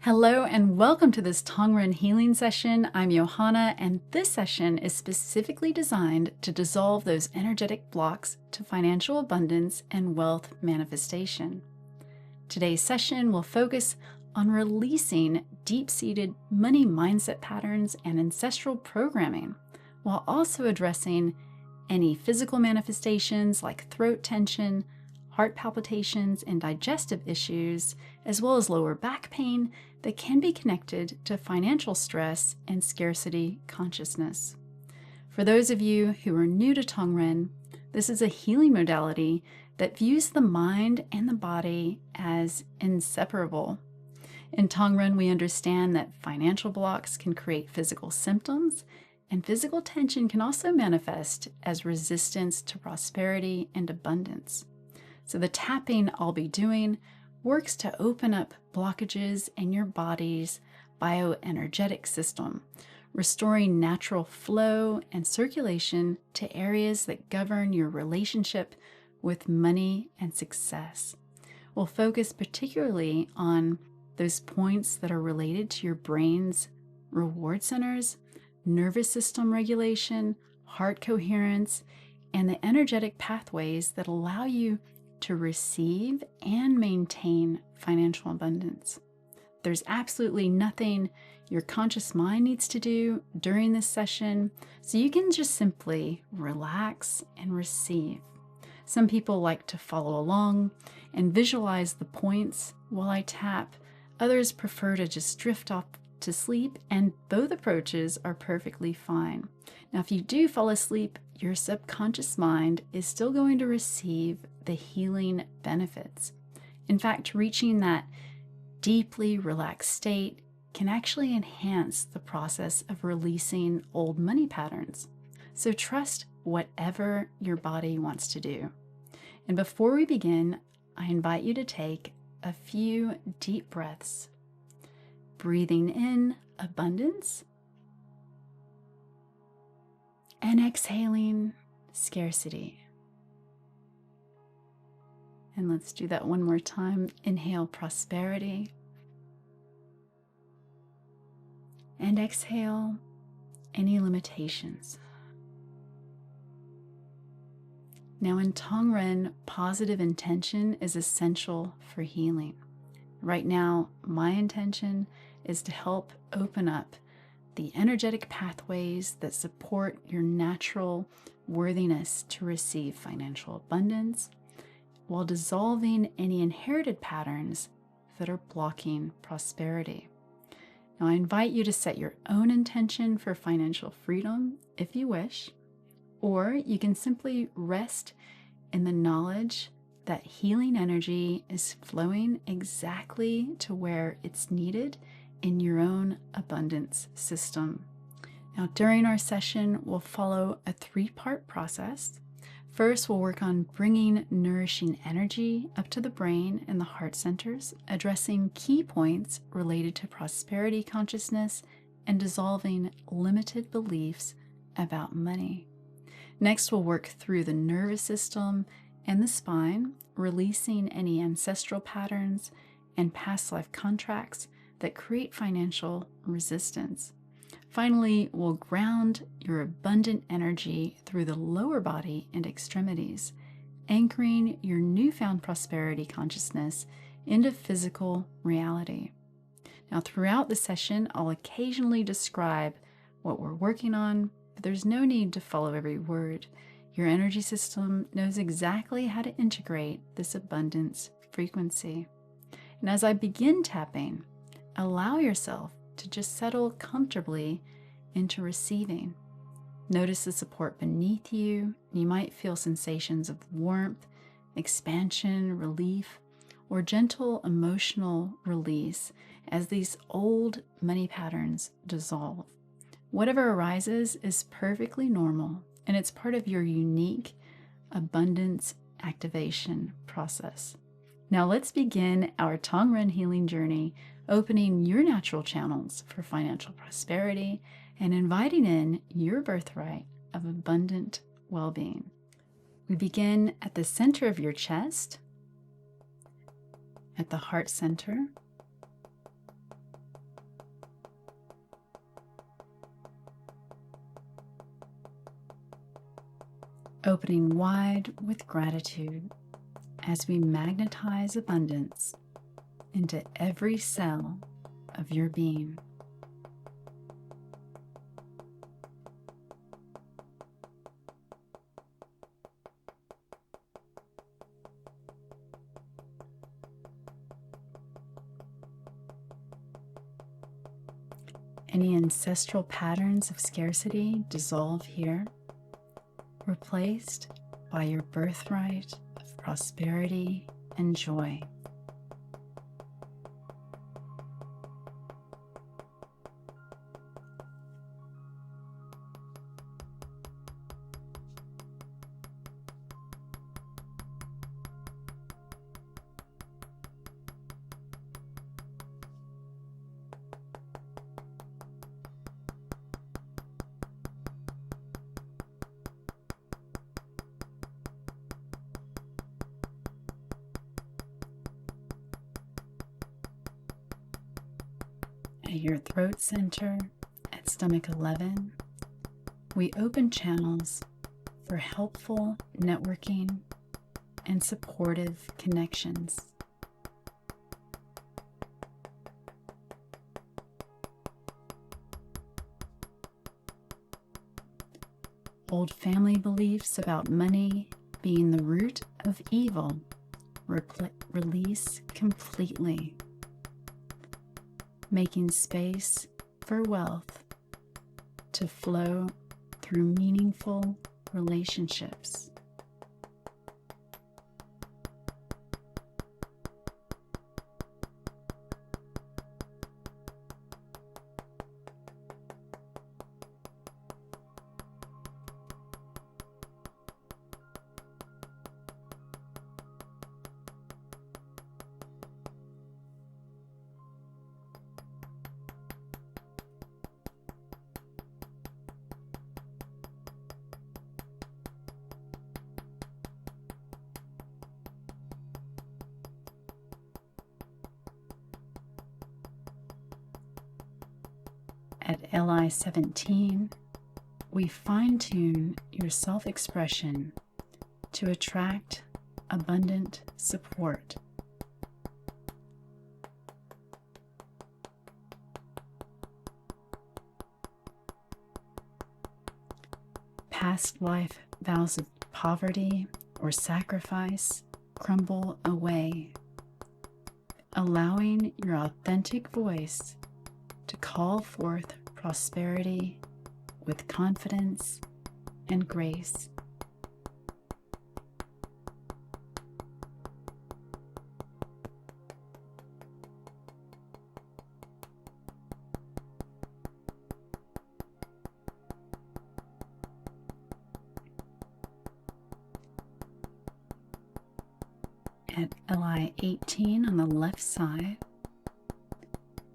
Hello and welcome to this Tong Ren healing session. I'm Johanna, and this session is specifically designed to dissolve those energetic blocks to financial abundance and wealth manifestation. Today's session will focus on releasing deep-seated money mindset patterns and ancestral programming, while also addressing any physical manifestations like throat tension, heart palpitations, and digestive issues, as well as lower back pain that can be connected to financial stress and scarcity consciousness. For those of you who are new to Tong Ren, this is a healing modality that views the mind and the body as inseparable. In Tong Ren, we understand that financial blocks can create physical symptoms, and physical tension can also manifest as resistance to prosperity and abundance. So the tapping I'll be doing works to open up blockages in your body's bioenergetic system, restoring natural flow and circulation to areas that govern your relationship with money and success. We'll focus particularly on those points that are related to your brain's reward centers, nervous system regulation, heart coherence, and the energetic pathways that allow you to receive and maintain financial abundance. There's absolutely nothing your conscious mind needs to do during this session, so you can just simply relax and receive. Some people like to follow along and visualize the points while I tap. Others prefer to just drift off to sleep, and both approaches are perfectly fine. Now, if you do fall asleep, your subconscious mind is still going to receive the healing benefits. In fact, reaching that deeply relaxed state can actually enhance the process of releasing old money patterns. So trust whatever your body wants to do. And before we begin, I invite you to take a few deep breaths, breathing in abundance and exhaling scarcity. And let's do that one more time. Inhale prosperity. And exhale any limitations. Now in Tong Ren, positive intention is essential for healing. Right now, my intention is to help open up the energetic pathways that support your natural worthiness to receive financial abundance, while dissolving any inherited patterns that are blocking prosperity. Now, I invite you to set your own intention for financial freedom if you wish, or you can simply rest in the knowledge that healing energy is flowing exactly to where it's needed in your own abundance system. Now, during our session, we'll follow a three-part process. First, we'll work on bringing nourishing energy up to the brain and the heart centers, addressing key points related to prosperity consciousness and dissolving limited beliefs about money. Next, we'll work through the nervous system and the spine, releasing any ancestral patterns and past life contracts that create financial resistance. Finally, we'll ground your abundant energy through the lower body and extremities, anchoring your newfound prosperity consciousness into physical reality. Now, throughout the session, I'll occasionally describe what we're working on, but there's no need to follow every word. Your energy system knows exactly how to integrate this abundance frequency. And as I begin tapping, allow yourself to just settle comfortably into receiving. Notice the support beneath you. You might feel sensations of warmth, expansion, relief, or gentle emotional release as these old money patterns dissolve. Whatever arises is perfectly normal, and it's part of your unique abundance activation process. Now let's begin our Tong Ren healing journey, opening your natural channels for financial prosperity and inviting in your birthright of abundant well-being. We begin at the center of your chest, at the heart center, opening wide with gratitude as we magnetize abundance into every cell of your being. Any ancestral patterns of scarcity dissolve here, replaced by your birthright of prosperity and joy. At your throat center, at stomach 11, we open channels for helpful networking and supportive connections. Old family beliefs about money being the root of evil release completely, making space for wealth to flow through meaningful relationships. At LI 17, we fine-tune your self-expression to attract abundant support. Past life vows of poverty or sacrifice crumble away, allowing your authentic voice to call forth prosperity with confidence and grace. At LI 18 on the left side,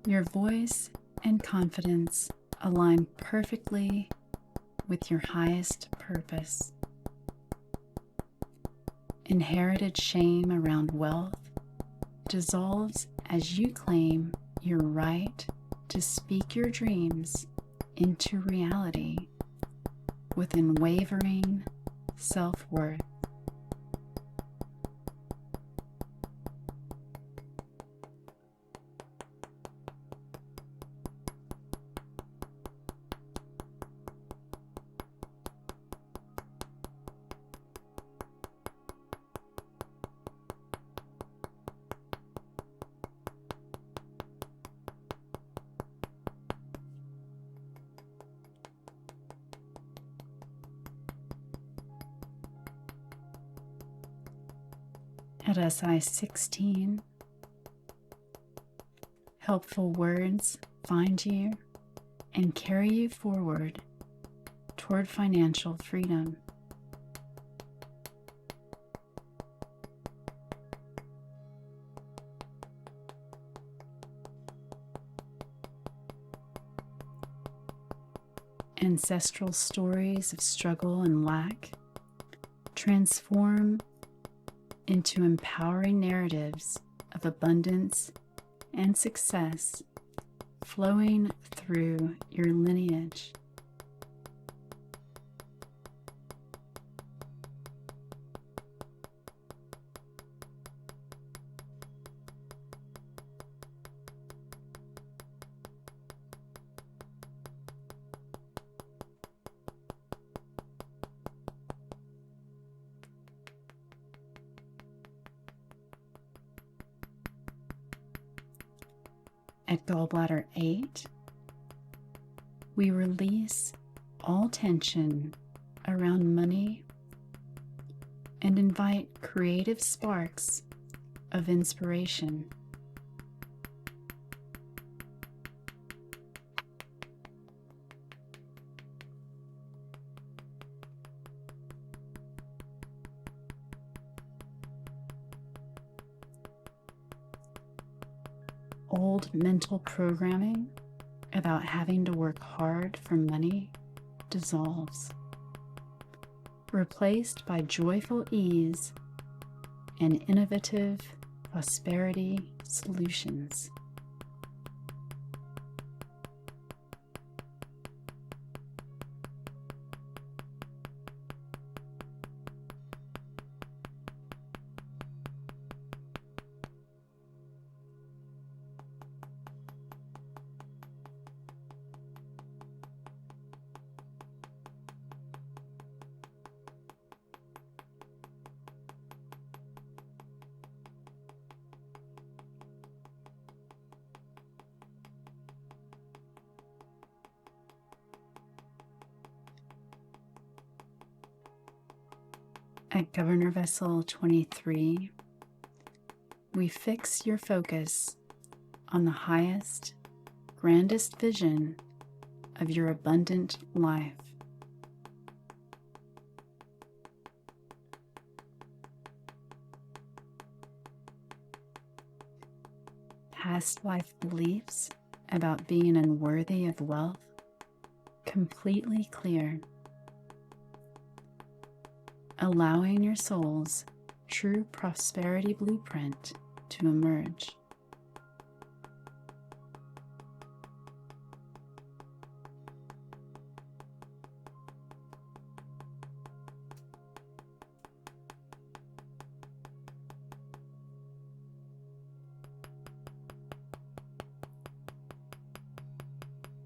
your voice and confidence align perfectly with your highest purpose. Inherited shame around wealth dissolves as you claim your right to speak your dreams into reality with unwavering self-worth. At SI 16, helpful words find you and carry you forward toward financial freedom. Ancestral stories of struggle and lack transform into empowering narratives of abundance and success flowing through your lineage. At gallbladder 8, we release all tension around money and invite creative sparks of inspiration. Old mental programming about having to work hard for money dissolves, replaced by joyful ease and innovative prosperity solutions. At Governor Vessel 23, we fix your focus on the highest, grandest vision of your abundant life. Past life beliefs about being unworthy of wealth completely cleared, allowing your soul's true prosperity blueprint to emerge.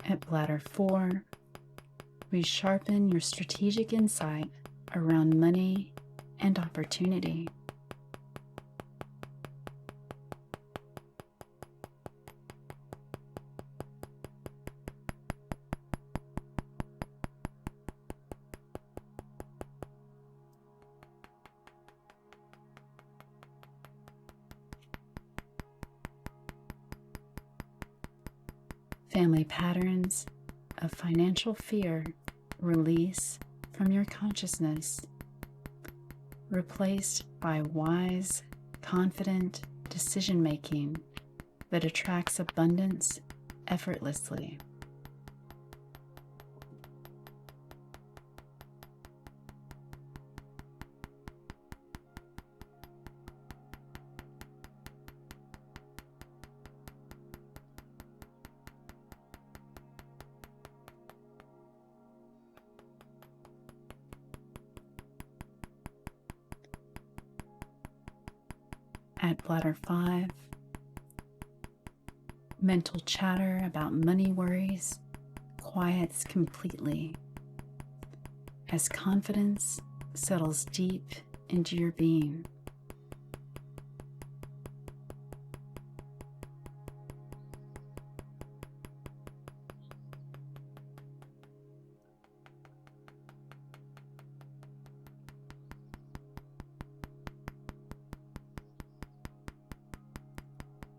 At bladder 4, we sharpen your strategic insight around money and opportunity. Family patterns of financial fear release from your consciousness, replaced by wise, confident decision-making that attracts abundance effortlessly. At bladder 5, mental chatter about money worries quiets completely as confidence settles deep into your being.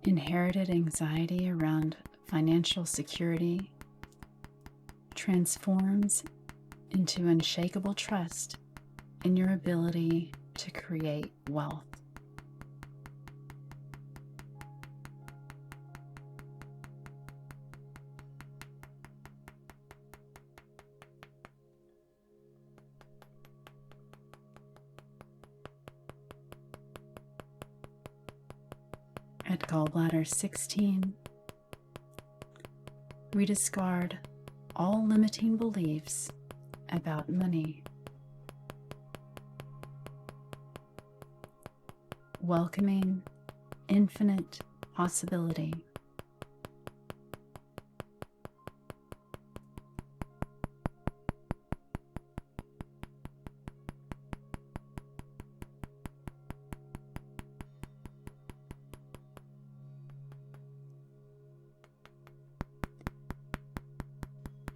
Inherited anxiety around financial security transforms into unshakable trust in your ability to create wealth. At gallbladder 16, we discard all limiting beliefs about money, welcoming infinite possibility.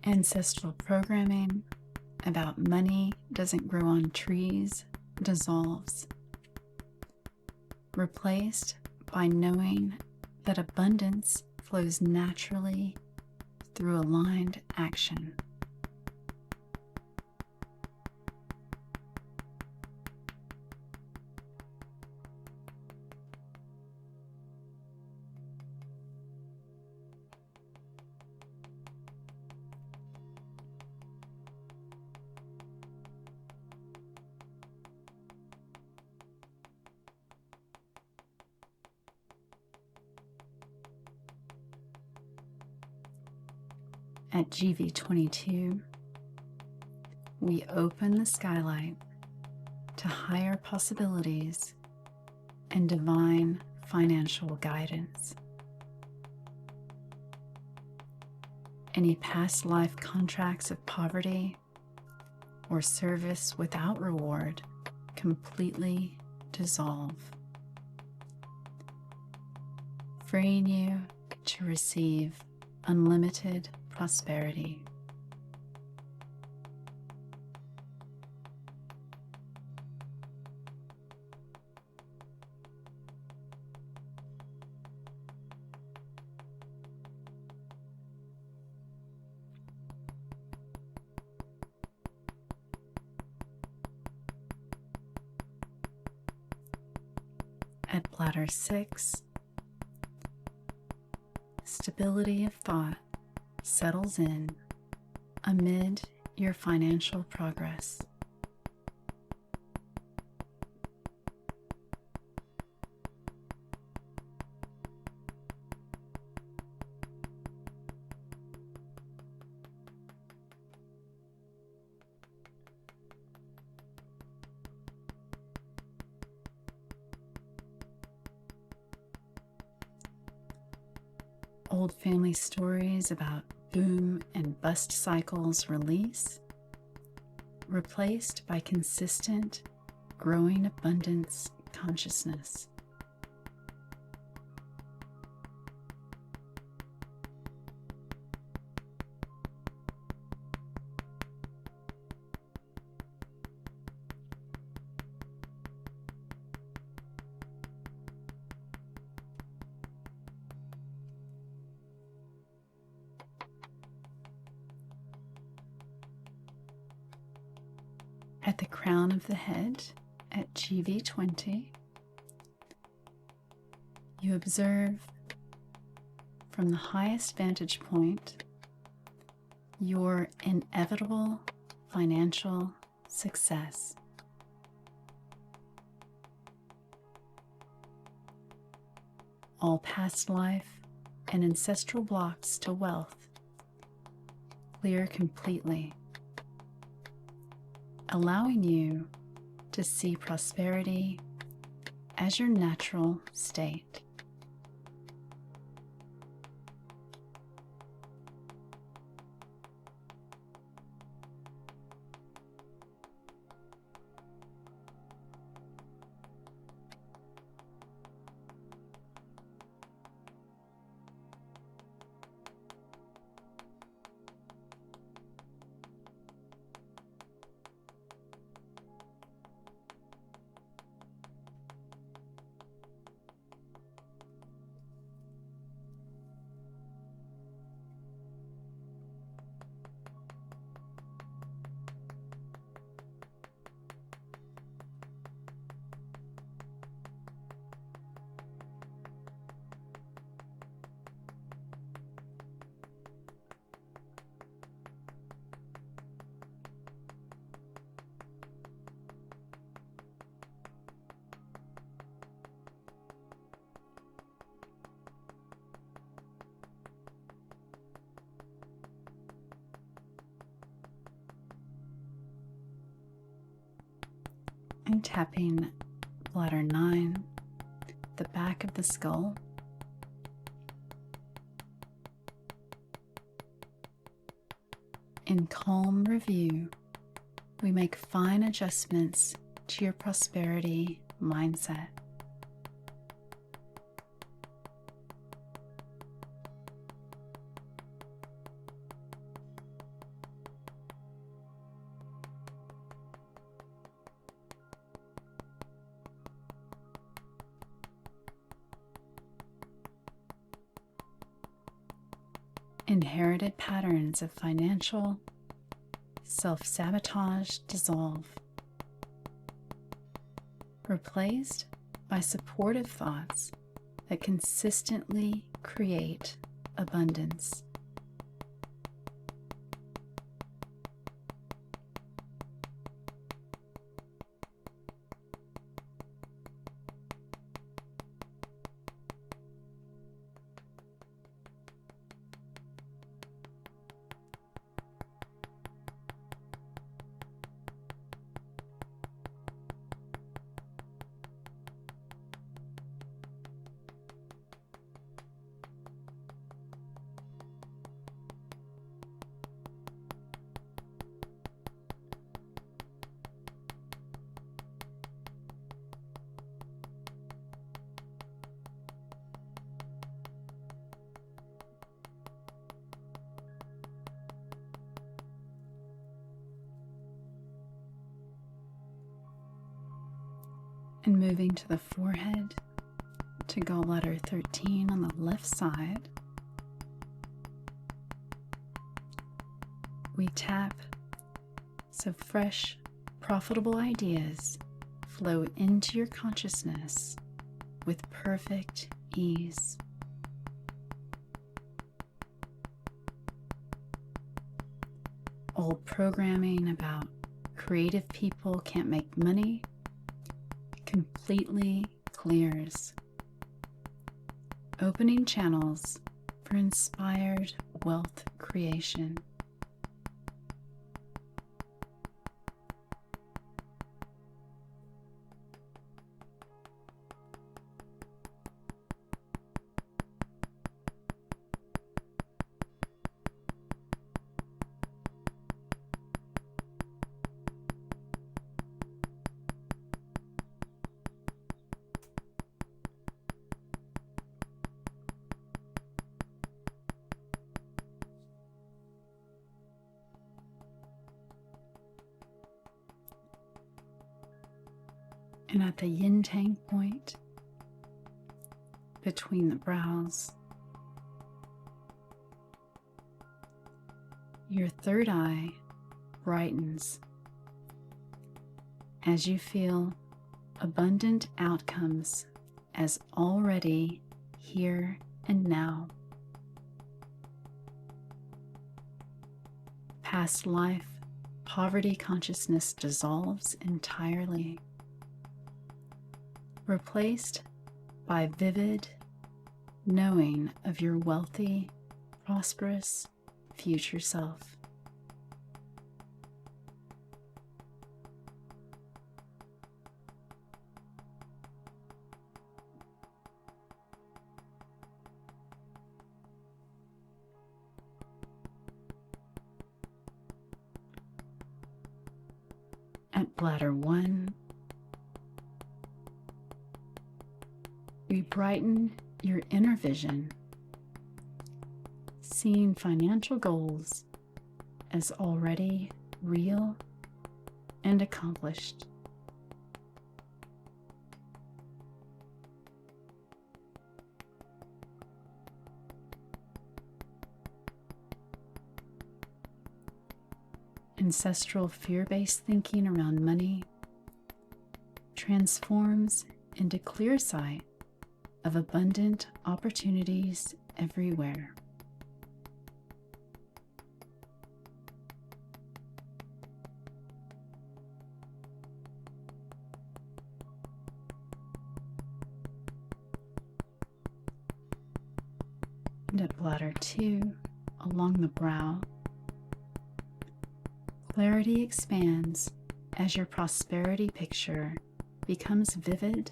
Ancestral programming about money doesn't grow on trees dissolves, replaced by knowing that abundance flows naturally through aligned action. At GV22, we open the skylight to higher possibilities and divine financial guidance. Any past life contracts of poverty or service without reward completely dissolve, freeing you to receive unlimited prosperity. At bladder 6, stability of thought settles in amid your financial progress. Old family stories about boom and bust cycles release, replaced by consistent, growing abundance consciousness. At the crown of the head, at GV20, you observe from the highest vantage point your inevitable financial success. All past life and ancestral blocks to wealth clear completely, allowing you to see prosperity as your natural state. And tapping bladder 9, the back of the skull. In calm review, we make fine adjustments to your prosperity mindset. Inherited patterns of financial self-sabotage dissolve, replaced by supportive thoughts that consistently create abundance. And moving to the forehead to gallbladder 13 on the left side, we tap so fresh, profitable ideas flow into your consciousness with perfect ease. Old programming about creative people can't make money completely clears, opening channels for inspired wealth creation. And at the yin tang point between the brows, your third eye brightens as you feel abundant outcomes as already here and now. Past life poverty consciousness dissolves entirely, replaced by vivid knowing of your wealthy, prosperous future self. At bladder 1, we brighten your inner vision, seeing financial goals as already real and accomplished. Ancestral fear-based thinking around money transforms into clear sight of abundant opportunities everywhere. And at bladder 2, along the brow, clarity expands as your prosperity picture becomes vivid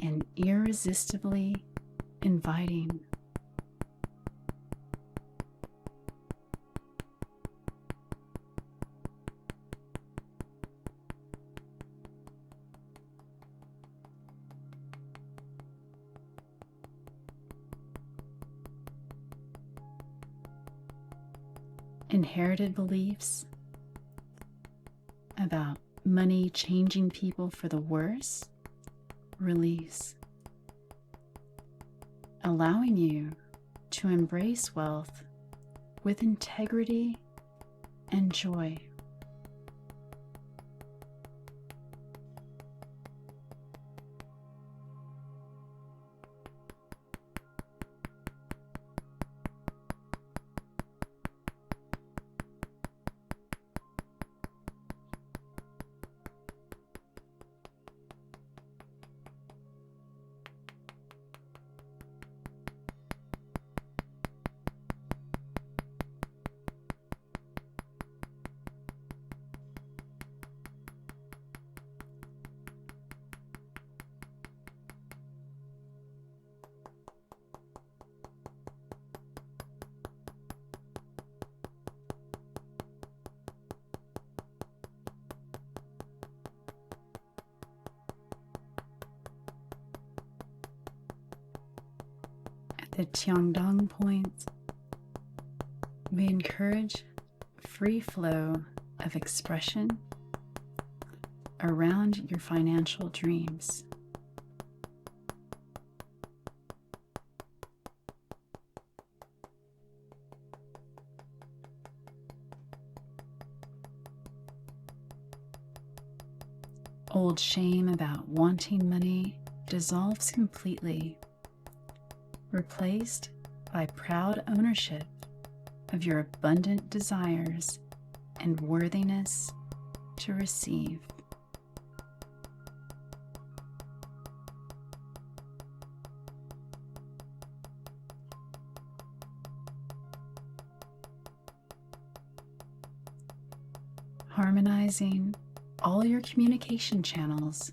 and irresistibly inviting. Inherited beliefs about money changing people for the worse release, allowing you to embrace wealth with integrity and joy. At the Tiangdong point, we encourage free flow of expression around your financial dreams. Old shame about wanting money dissolves completely, replaced by proud ownership of your abundant desires and worthiness to receive. Harmonizing all your communication channels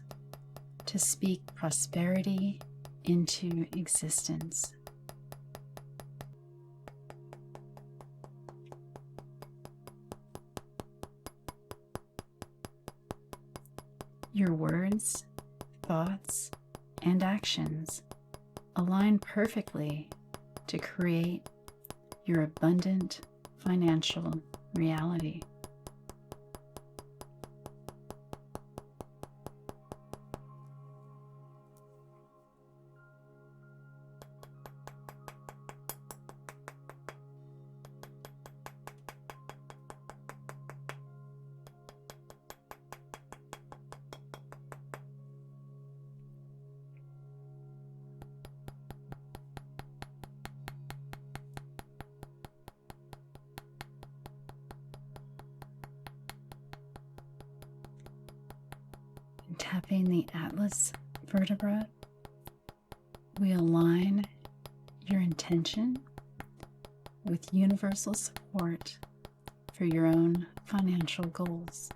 to speak prosperity into existence. Your words, thoughts, and actions align perfectly to create your abundant financial reality. Tapping the atlas vertebra, we align your intention with universal support for your own financial goals.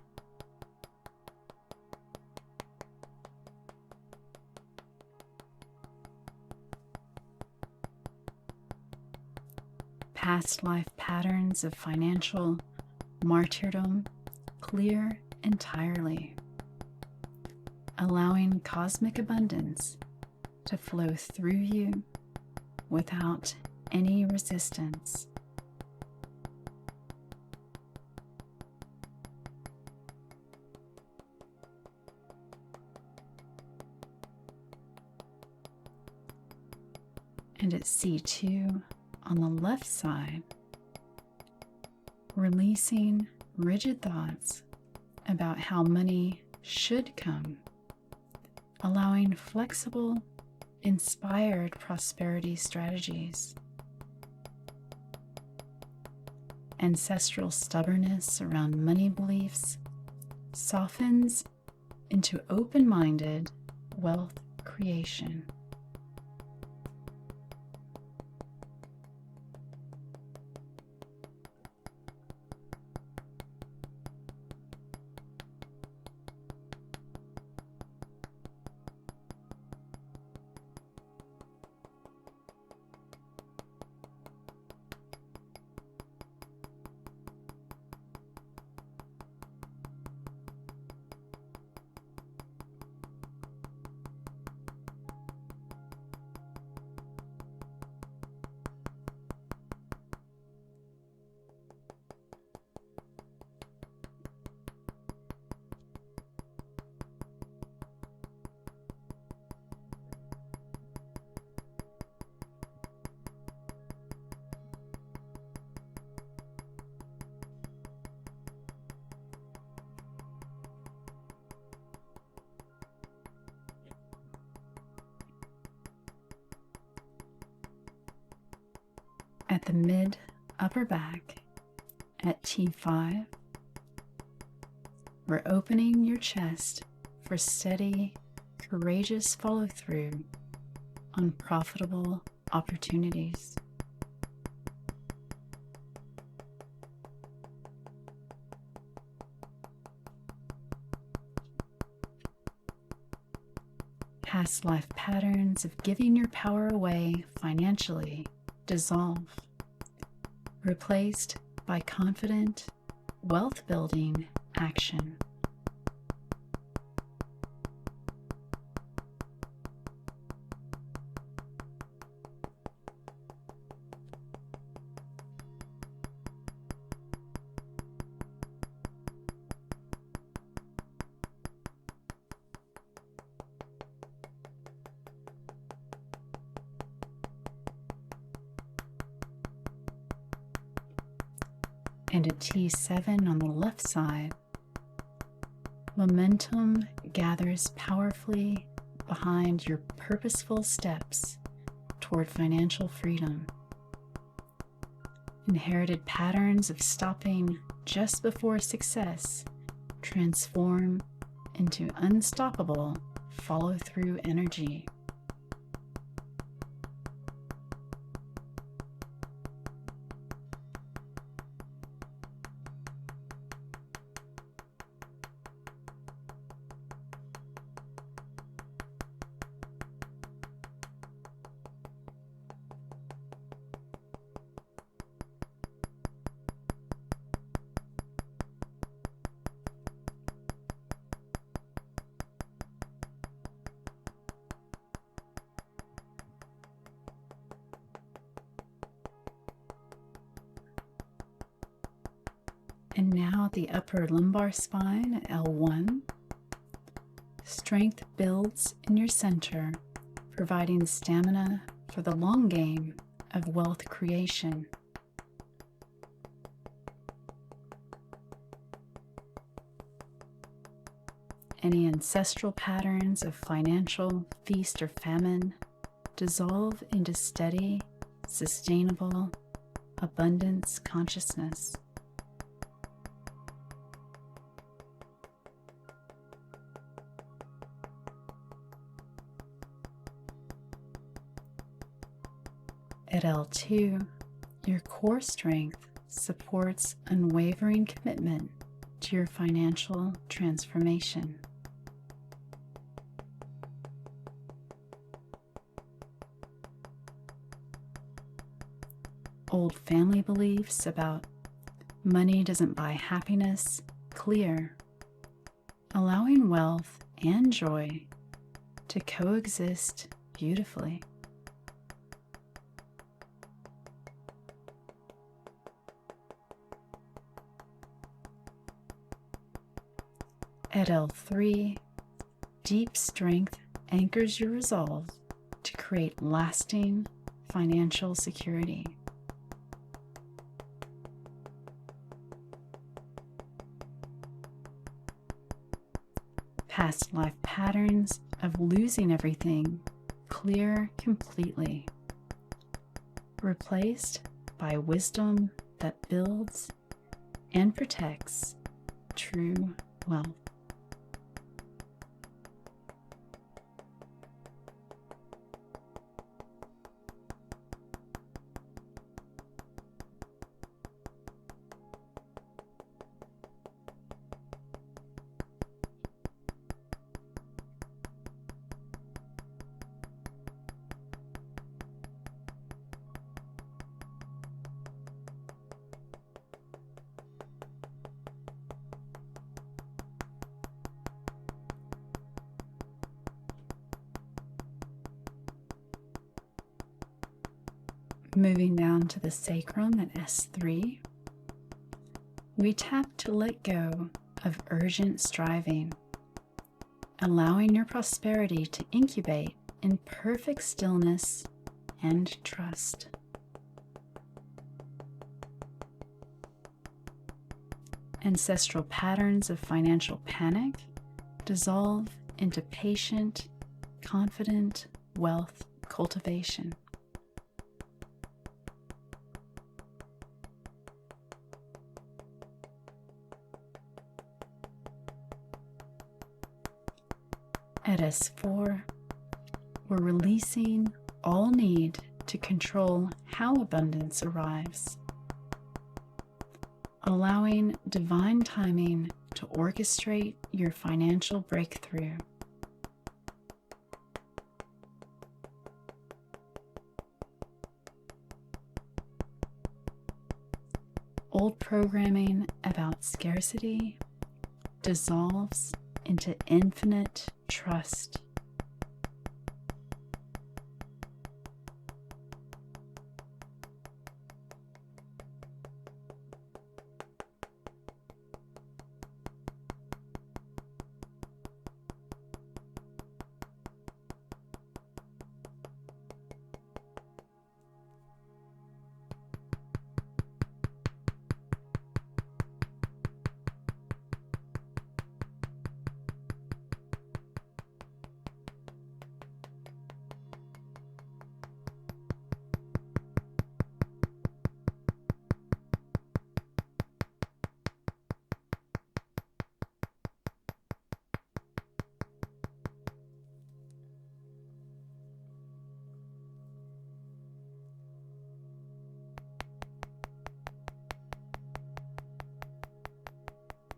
Past life patterns of financial martyrdom clear entirely, allowing cosmic abundance to flow through you without any resistance. And at C2 on the left side, releasing rigid thoughts about how money should come, allowing flexible, inspired prosperity strategies. Ancestral stubbornness around money beliefs softens into open-minded wealth creation. at the mid upper back at T5. We're opening your chest for steady, courageous follow through on profitable opportunities. Past life patterns of giving your power away financially dissolve, replaced by confident, wealth-building action. And a T7 on the left side, momentum gathers powerfully behind your purposeful steps toward financial freedom. Inherited patterns of stopping just before success transform into unstoppable follow-through energy. And now the upper lumbar spine at L1. Strength builds in your center, providing stamina for the long game of wealth creation. Any ancestral patterns of financial feast or famine dissolve into steady, sustainable abundance consciousness. At L2, your core strength supports unwavering commitment to your financial transformation. Old family beliefs about money doesn't buy happiness clear, allowing wealth and joy to coexist beautifully. At L3, deep strength anchors your resolve to create lasting financial security. Past life patterns of losing everything clear completely, replaced by wisdom that builds and protects true wealth. Moving down to the sacrum at S3, we tap to let go of urgent striving, allowing your prosperity to incubate in perfect stillness and trust. Ancestral patterns of financial panic dissolve into patient, confident wealth cultivation. At S4, we're releasing all need to control how abundance arrives, allowing divine timing to orchestrate your financial breakthrough. Old programming about scarcity dissolves into infinite trust.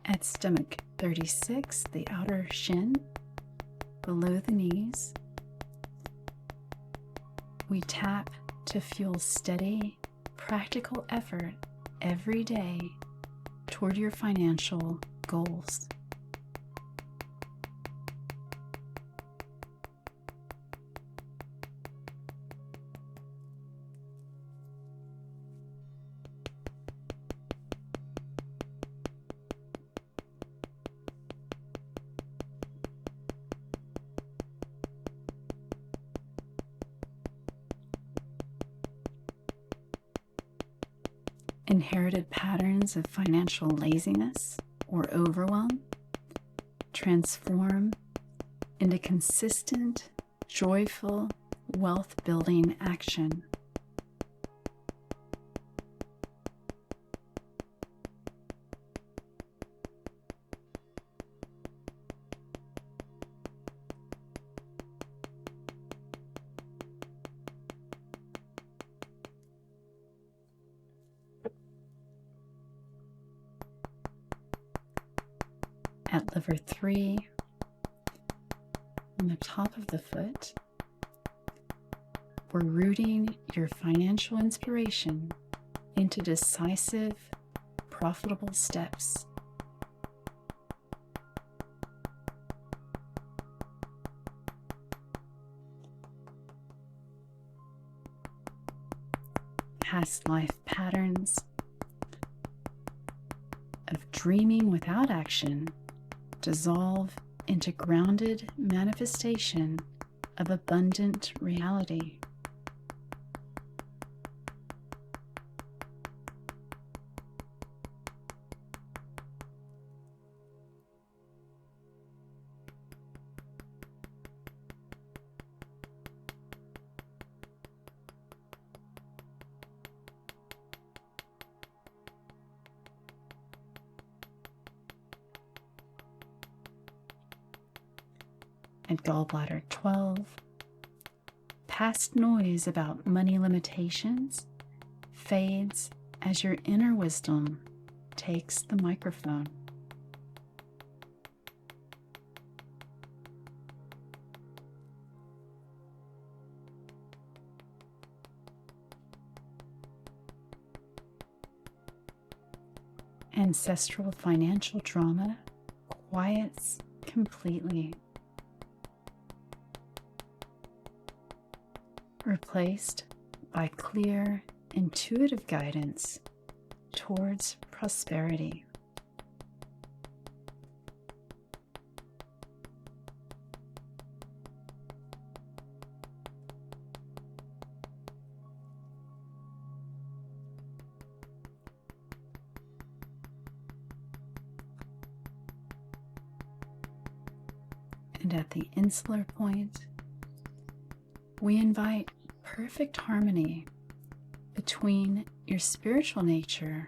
At stomach 36, the outer shin, below the knees, we tap to fuel steady, practical effort every day toward your financial goals. Inherited patterns of financial laziness or overwhelm transform into consistent, joyful, wealth-building action. At liver 3, on the top of the foot, we're rooting your financial inspiration into decisive, profitable steps. Past life patterns of dreaming without action dissolve into grounded manifestation of abundant reality. At gallbladder 12, past noise about money limitations fades as your inner wisdom takes the microphone. Ancestral financial drama quiets completely, replaced by clear, intuitive guidance towards prosperity. And at the insular point, we invite perfect harmony between your spiritual nature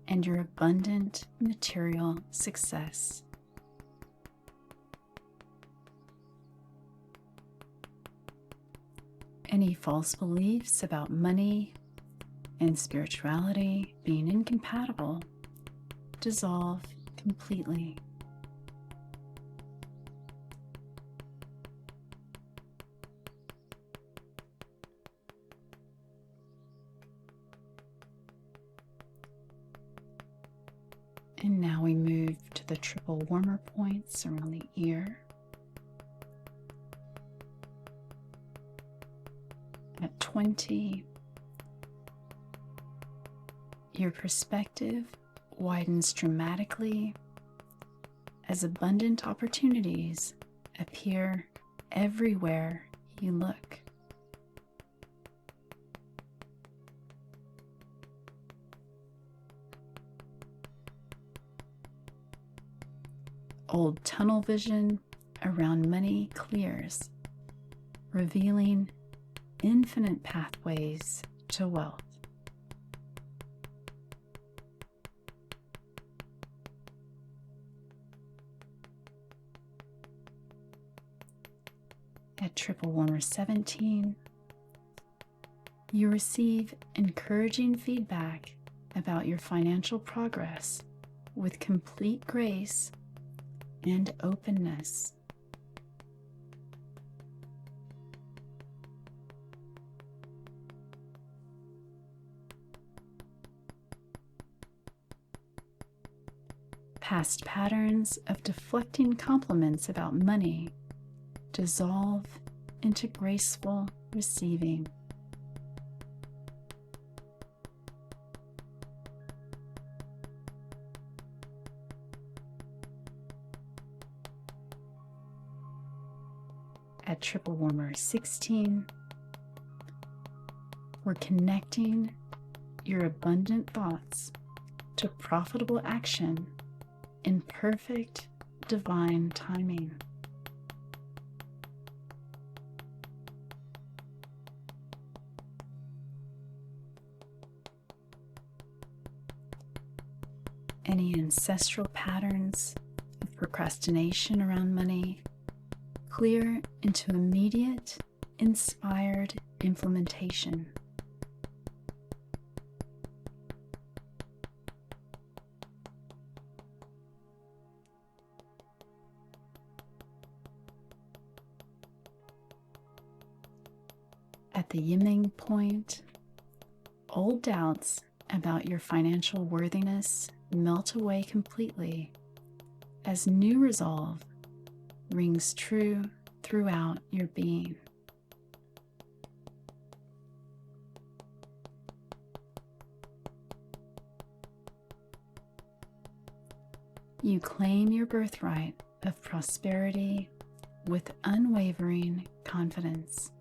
and your abundant material success. Any false beliefs about money and spirituality being incompatible dissolve completely. And now we move to the triple warmer points around the ear. At 20, your perspective widens dramatically as abundant opportunities appear everywhere you look. Old tunnel vision around money clears, revealing infinite pathways to wealth. At triple warmer 17, you receive encouraging feedback about your financial progress with complete grace and openness. Past patterns of deflecting compliments about money dissolve into graceful receiving. At triple warmer 16, we're connecting your abundant thoughts to profitable action in perfect divine timing. Any ancestral patterns of procrastination around money clear into immediate, inspired implementation. At the yiming point, old doubts about your financial worthiness melt away completely as new resolve rings true throughout your being. You claim your birthright of prosperity with unwavering confidence.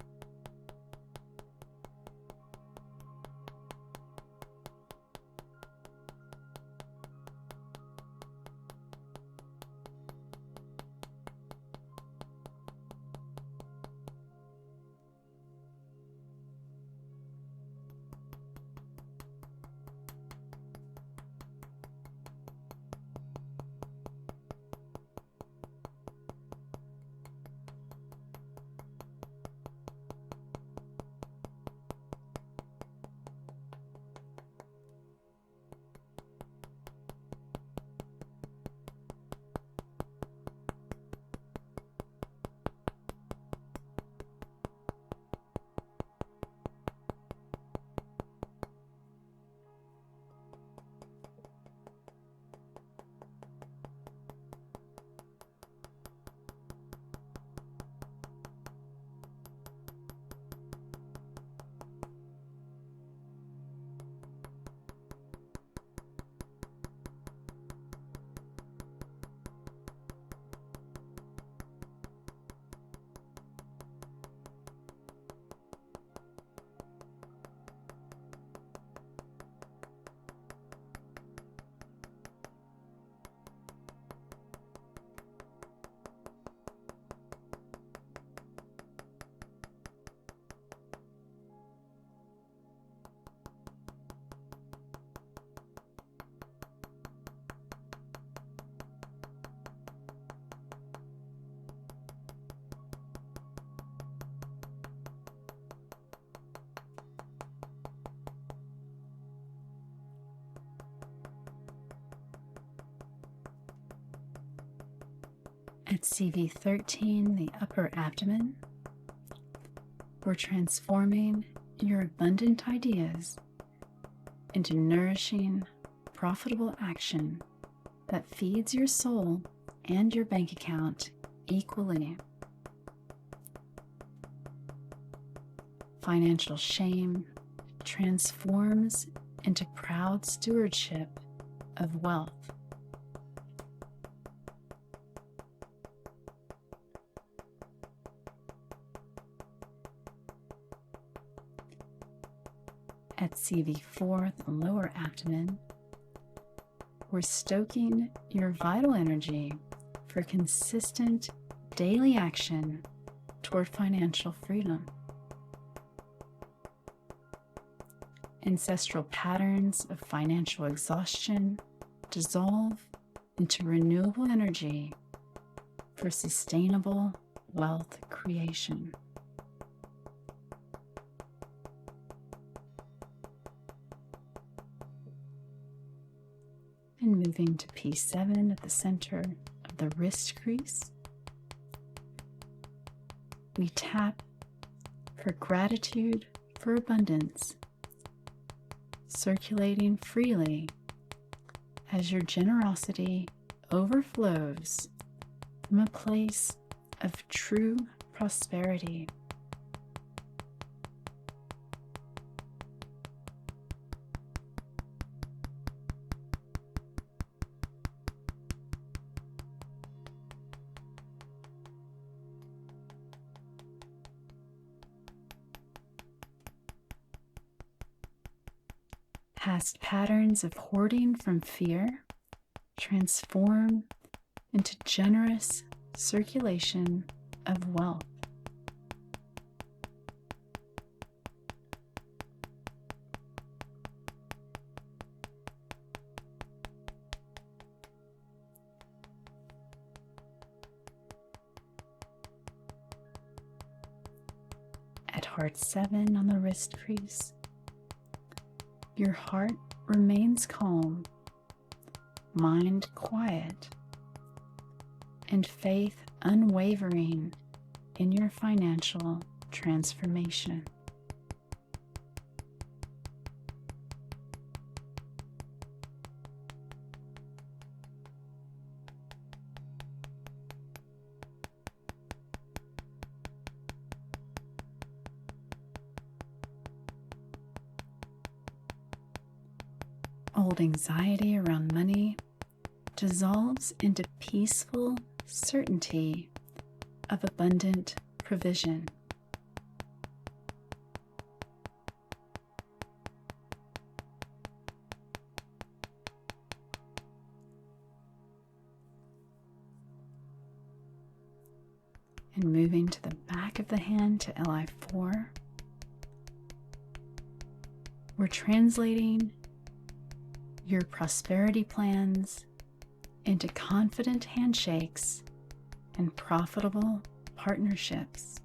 At CV13, the upper abdomen, we're transforming your abundant ideas into nourishing, profitable action that feeds your soul and your bank account equally. Financial shame transforms into proud stewardship of wealth. At CV4, the lower abdomen, we're stoking your vital energy for consistent daily action toward financial freedom. Ancestral patterns of financial exhaustion dissolve into renewable energy for sustainable wealth creation. And moving to P7 at the center of the wrist crease, we tap for gratitude for abundance, circulating freely as your generosity overflows from a place of true prosperity. Past patterns of hoarding from fear transform into generous circulation of wealth. At heart 7 on the wrist crease, your heart remains calm, mind quiet, and faith unwavering in your financial transformation. Old anxiety around money dissolves into peaceful certainty of abundant provision. And moving to the back of the hand to LI4, we're translating your prosperity plans into confident handshakes and profitable partnerships.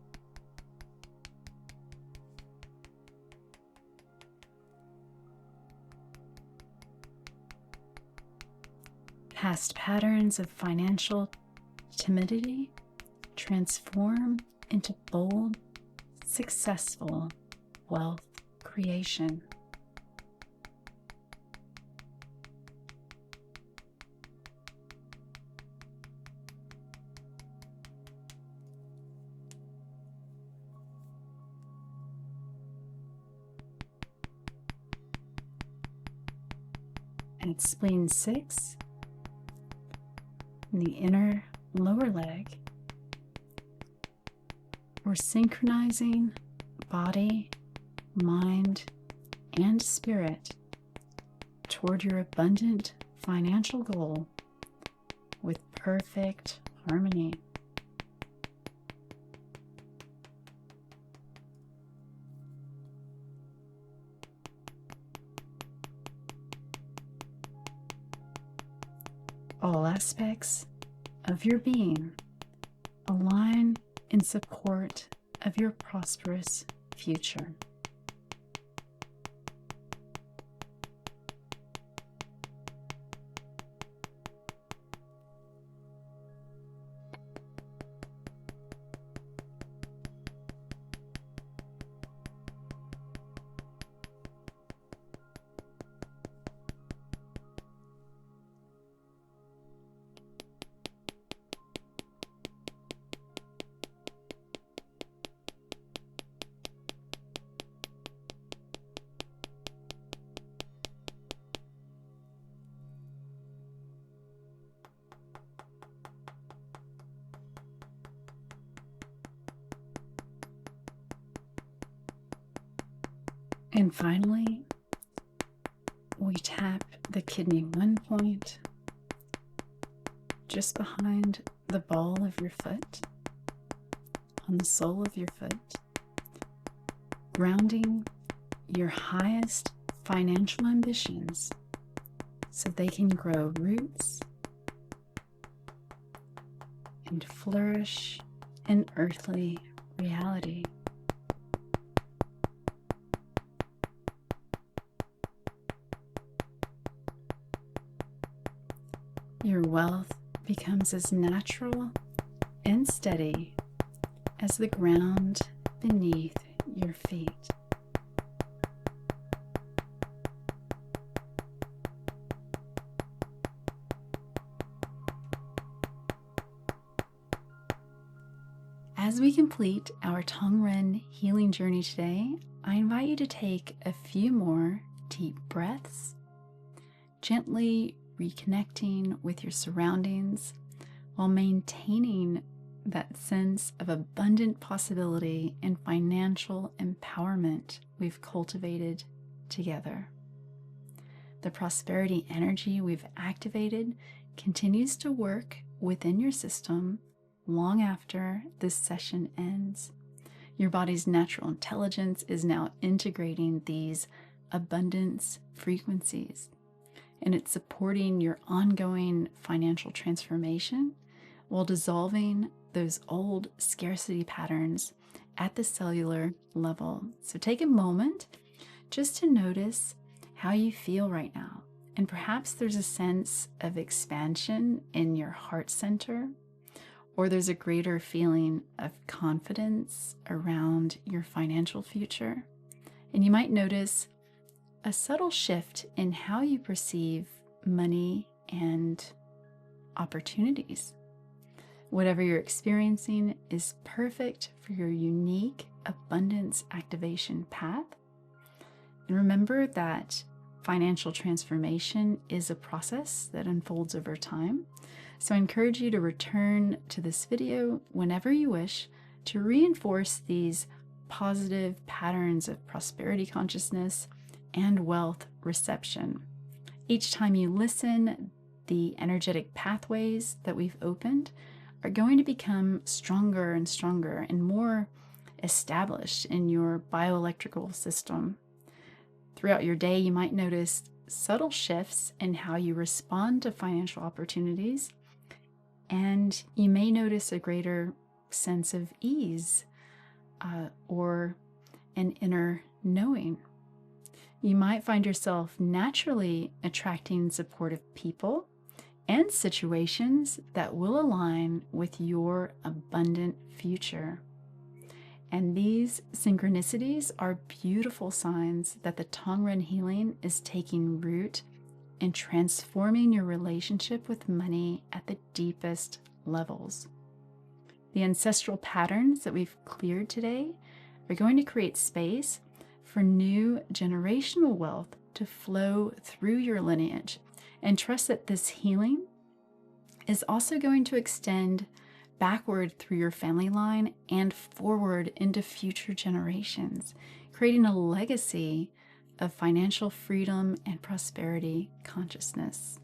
Past patterns of financial timidity transform into bold, successful wealth creation. And spleen 6 in the inner lower leg, we're synchronizing body, mind, and spirit toward your abundant financial goal with perfect harmony. All aspects of your being align in support of your prosperous future. And finally, we tap the kidney 1 point just behind the ball of your foot, on the sole of your foot, grounding your highest financial ambitions so they can grow roots and flourish in earthly reality. Your wealth becomes as natural and steady as the ground beneath your feet. As we complete our Tong Ren healing journey today, I invite you to take a few more deep breaths, gently reconnecting with your surroundings while maintaining that sense of abundant possibility and financial empowerment we've cultivated together. The prosperity energy we've activated continues to work within your system long after this session ends. Your body's natural intelligence is now integrating these abundance frequencies, and it's supporting your ongoing financial transformation while dissolving those old scarcity patterns at the cellular level. So take a moment just to notice how you feel right now. And perhaps there's a sense of expansion in your heart center, or there's a greater feeling of confidence around your financial future. And you might notice a subtle shift in how you perceive money and opportunities. Whatever you're experiencing is perfect for your unique abundance activation path. And remember that financial transformation is a process that unfolds over time. So I encourage you to return to this video whenever you wish to reinforce these positive patterns of prosperity consciousness and wealth reception. Each time you listen, the energetic pathways that we've opened are going to become stronger and stronger and more established in your bioelectrical system. Throughout your day, you might notice subtle shifts in how you respond to financial opportunities, and you may notice a greater sense of ease or an inner knowing. You might find yourself naturally attracting supportive people and situations that will align with your abundant future. And these synchronicities are beautiful signs that the Tong Ren healing is taking root and transforming your relationship with money at the deepest levels. The ancestral patterns that we've cleared today are going to create space for new generational wealth to flow through your lineage. And trust that this healing is also going to extend backward through your family line and forward into future generations, creating a legacy of financial freedom and prosperity consciousness.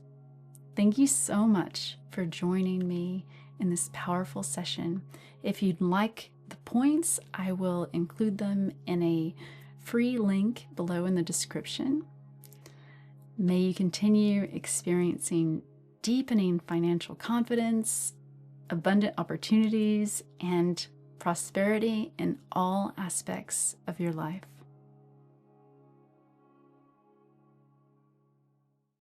Thank you so much for joining me in this powerful session. If you'd like the points, I will include them in a free link below in the description. May you continue experiencing deepening financial confidence, abundant opportunities, and prosperity in all aspects of your life.